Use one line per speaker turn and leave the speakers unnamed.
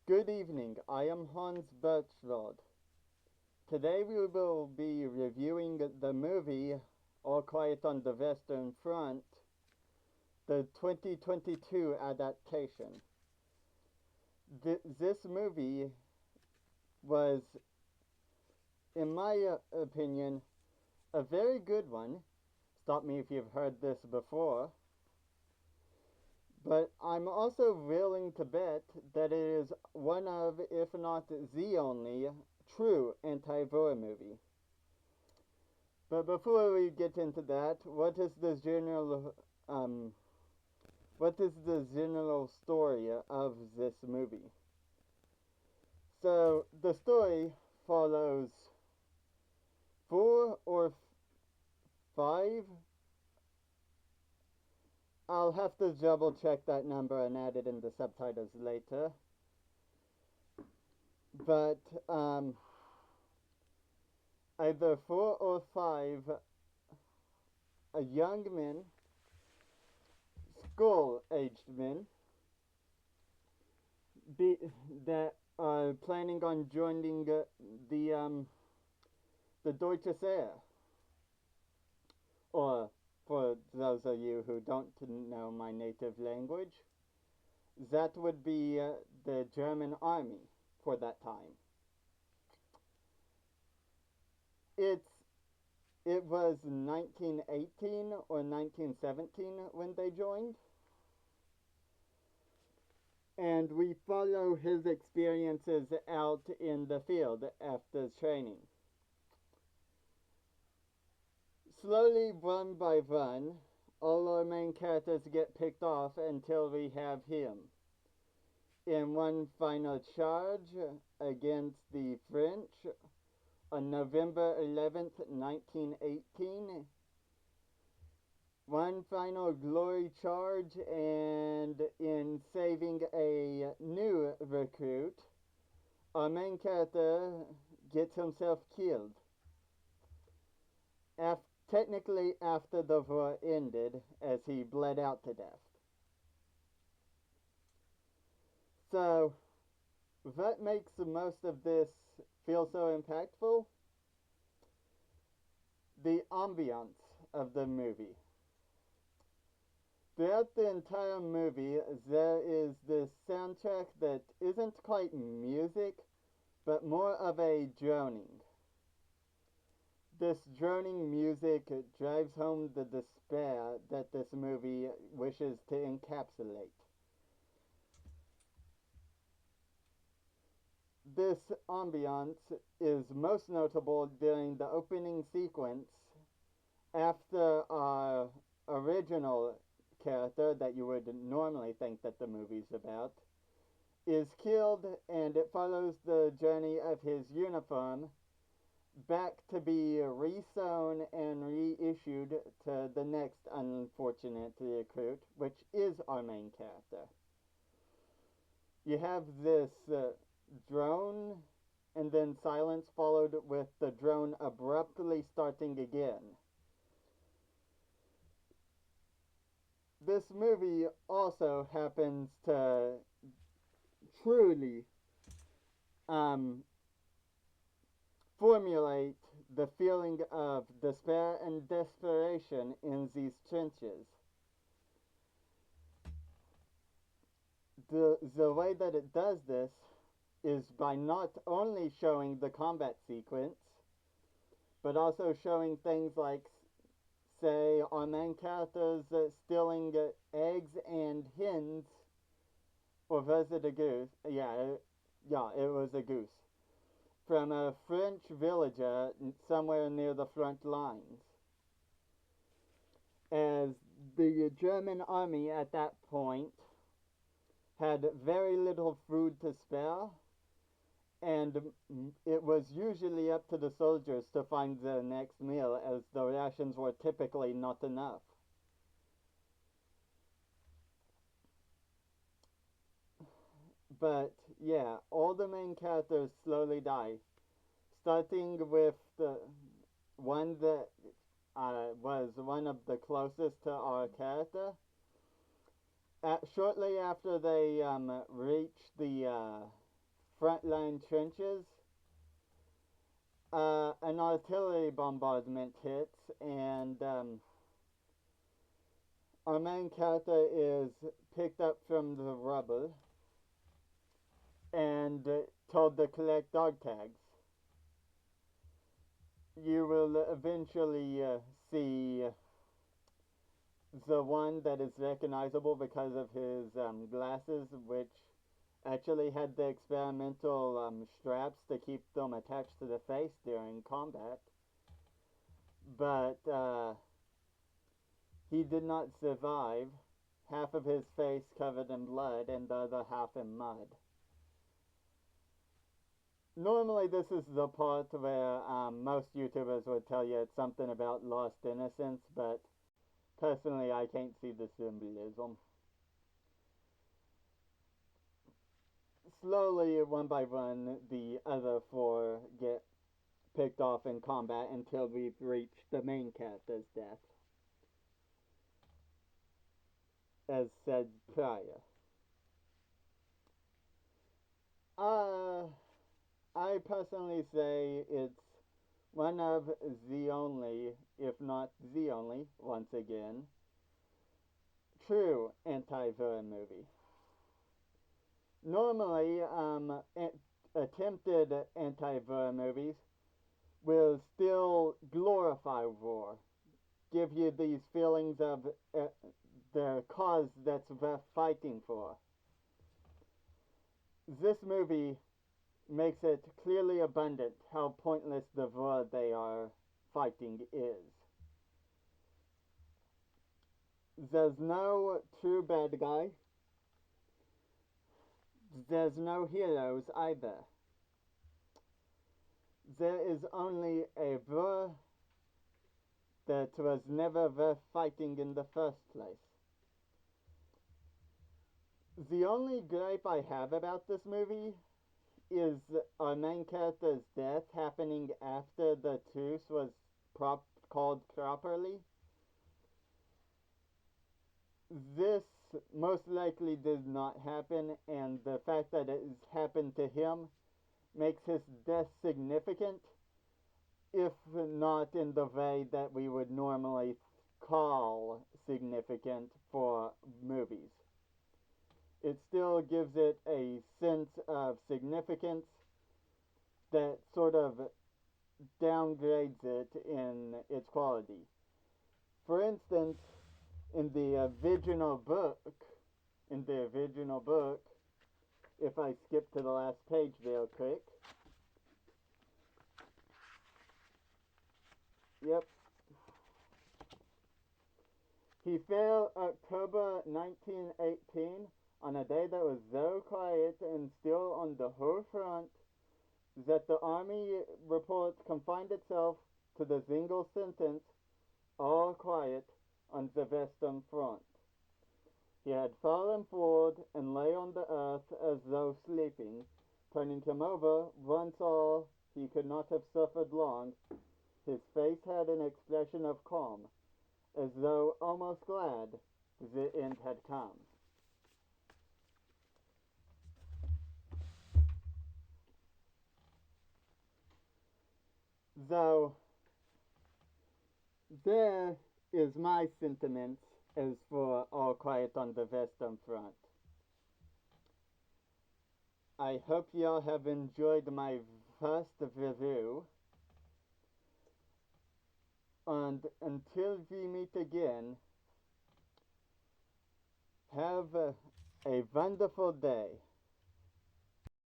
Good evening, I am Hans Burchtwald. Today we will be reviewing the movie All Quiet on the Western Front, the 2022 adaptation. This movie was, in my opinion, a very good one. Stop me if you've heard this before. But I'm also willing to bet that it is one of, if not the only, true anti-war movie. But before we get into that, what is the general story of this movie? So the story follows four or five. I'll have to double check that number and add it in the subtitles later. But either four or five young men, school-aged men, that are planning on joining the Deutsches Heer, or for those of you who don't know my native language, that would be the German army for that time. It was 1918 or 1917 when they joined. And we follow his experiences out in the field after training. Slowly, one by one, all our main characters get picked off until we have him. In one final charge against the French on November 11th, 1918, one final glory charge, and in saving a new recruit, our main character gets himself killed. Technically after the war ended, as he bled out to death. So, what makes most of this feel so impactful? The ambiance of the movie. Throughout the entire movie, there is this soundtrack that isn't quite music, but more of a droning. This droning music drives home the despair that this movie wishes to encapsulate. This ambiance is most notable during the opening sequence after our original character that you would normally think that the movie's about is killed, and it follows the journey of his uniform back to be resewn and reissued to the next unfortunate recruit, which is our main character. You have this drone, and then silence followed with the drone abruptly starting again. This movie also happens to truly formulate the feeling of despair and desperation in these trenches. The way that it does this is by not only showing the combat sequence, but also showing things like, say, our main characters stealing eggs and hens, or was it a goose? Yeah, it was a goose, from a French villager somewhere near the front lines. As the German army at that point had very little food to spare, and it was usually up to the soldiers to find the next meal, as the rations were typically not enough. But yeah, all the main characters slowly die, starting with the one that was one of the closest to our character. Shortly after they reach the frontline trenches. An artillery bombardment hits, and our main character is picked up from the rubble and told to collect dog tags. You will eventually see the one that is recognizable because of his glasses, which actually had the experimental straps to keep them attached to the face during combat. But he did not survive. Half of his face covered in blood and the other half in mud. Normally this is the part where most YouTubers would tell you it's something about lost innocence, but personally I can't see the symbolism. Slowly, one by one, the other four get picked off in combat until we've reached the main character's death, as said prior. I personally say it's one of the only, if not the only, once again, true anti-horror movie. Normally, attempted anti-horror movies will still glorify war, give you these feelings of the cause that's worth fighting for. This movie makes it clearly abundant how pointless the war they are fighting is. There's no true bad guy. There's no heroes either. There is only a war that was never worth fighting in the first place. The only gripe I have about this movie is our main character's death happening after the truce was called properly. This most likely did not happen, and the fact that it happened to him makes his death significant, if not in the way that we would normally call significant for movies. It still gives it a sense of significance that sort of downgrades it in its quality. For instance, in the original book, if I skip to the last page real quick. Yep. He fell October 1918 on a day that was so quiet and still on the whole front that the army report confined itself to the single sentence, all quiet on the Western Front. He had fallen forward and lay on the earth as though sleeping. Turning him over, one saw he could not have suffered long. His face had an expression of calm, as though almost glad the end had come. Though there is my sentiments as for All Quiet on the Western Front. I hope y'all have enjoyed my first review, and until we meet again, have a wonderful day.